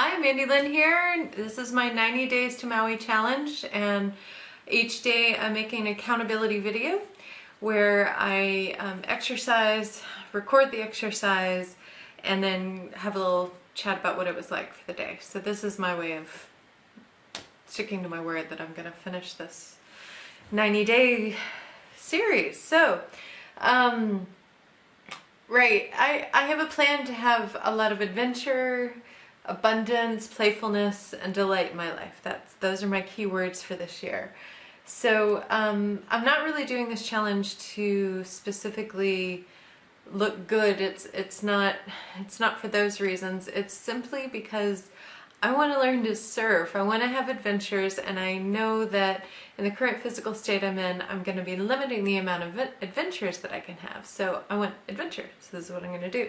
Hi, Lynn here. This is my 90 Days to Maui challenge, and each day I'm making an accountability video where I exercise, record the exercise, and then have a little chat about what it was like for the day. So this is my way of sticking to my word that I'm going to finish this 90-day series. So, right, I have a plan to have a lot of adventure, abundance, playfulness, and delight in my life. Those are my key words for this year. So I'm not really doing this challenge to specifically look good. It's not for those reasons. It's simply because I want to learn to surf. I want to have adventures, and I know that in the current physical state I'm in, I'm going to be limiting the amount of adventures that I can have. So I want adventure. So this is what I'm going to do.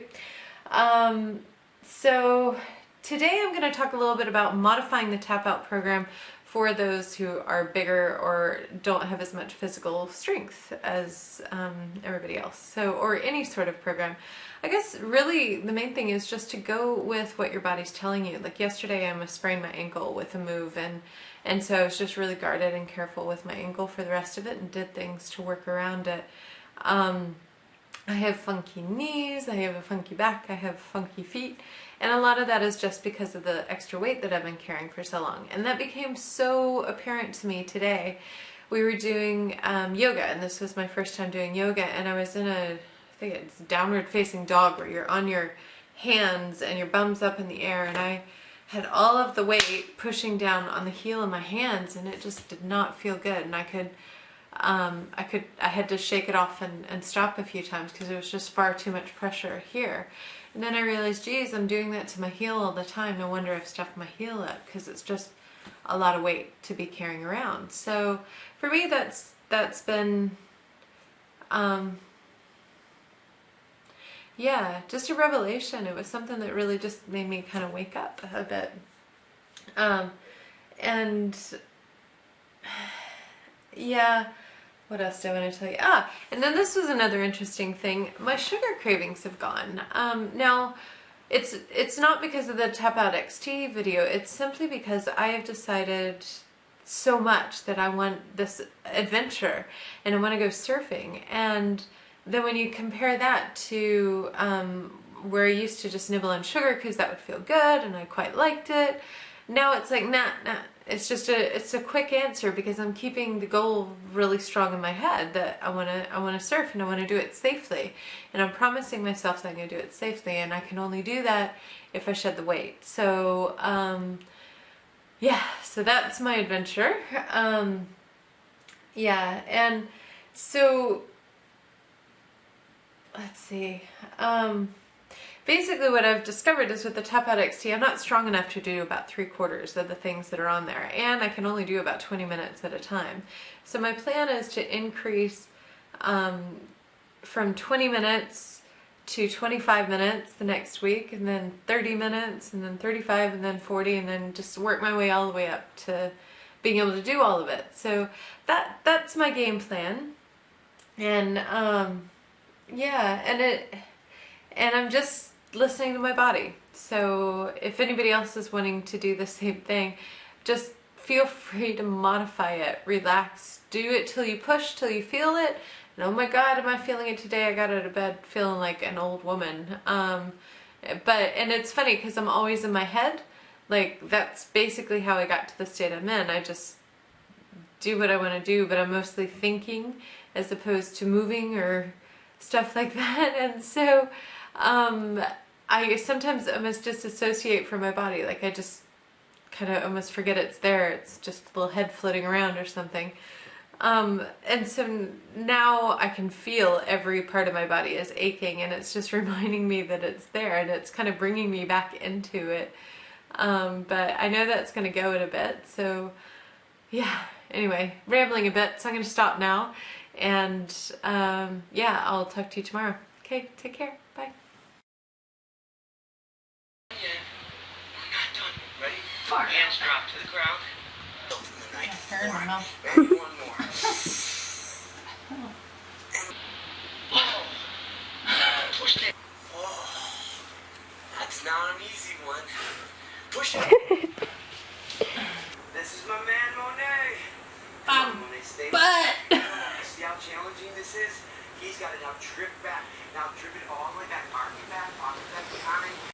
So today I'm going to talk a little bit about modifying the tap out program for those who are bigger or don't have as much physical strength as everybody else. So, or any sort of program. I guess really the main thing is just to go with what your body's telling you. Like yesterday I almost sprained my ankle with a move, and so I was just really guarded and careful with my ankle for the rest of it and did things to work around it. I have funky knees, I have a funky back, I have funky feet, and a lot of that is just because of the extra weight that I've been carrying for so long. And that became so apparent to me today. We were doing yoga, and this was my first time doing yoga, and I was in I think it's downward facing dog, where you're on your hands and your bum's up in the air, and I had all of the weight pushing down on the heel of my hands, and it just did not feel good. And I had to shake it off and stop a few times because it was just far too much pressure here. And then I realized, geez, I'm doing that to my heel all the time. No wonder I've stuffed my heel up, because it's just a lot of weight to be carrying around. So for me, that's been, yeah, just a revelation. It was something that really just made me kind of wake up a bit. And yeah, what else do I want to tell you? And then this was another interesting thing. My sugar cravings have gone. Now, it's not because of the Tap Out XT video. It's simply because I have decided so much that I want this adventure and I want to go surfing. And then when you compare that to where I used to just nibble on sugar because that would feel good and I quite liked it, now it's like, nah. It's a quick answer because I'm keeping the goal really strong in my head that I want to surf and I want to do it safely, and I'm promising myself that I'm going to do it safely, and I can only do that if I shed the weight. So yeah, so that's my adventure. Yeah, and so let's see. Basically what I've discovered is with the Tap Out XT, I'm not strong enough to do about 3/4 of the things that are on there, and I can only do about 20 minutes at a time. So my plan is to increase from 20 minutes to 25 minutes the next week, and then 30 minutes, and then 35, and then 40, and then just work my way all the way up to being able to do all of it. So that's my game plan. And yeah, and I'm just listening to my body. So if anybody else is wanting to do the same thing, just feel free to modify it. Relax. Do it till you push, till you feel it. And oh my God, am I feeling it today? I got out of bed feeling like an old woman. And it's funny because I'm always in my head. Like, that's basically how I got to the state I'm in. I just do what I want to do, but I'm mostly thinking as opposed to moving or stuff like that. And so I sometimes almost disassociate from my body. Like, I just kind of almost forget it's there. It's just a little head floating around or something. And so now I can feel every part of my body is aching, and it's just reminding me that it's there, and it's kind of bringing me back into it. But I know that's going to go in a bit. So yeah, anyway, rambling a bit. So I'm going to stop now. And yeah, I'll talk to you tomorrow. Okay, take care. Bye. We're not done. Ready? Hands drop to the ground. Open the night. And one more. Oh. Push it. Oh. That's not an easy one. Push it. This is my man, Monet. Come on, Monet, stay back. See how challenging this is? He's got to now trip back. Now trip it all the way back. Arc it back behind.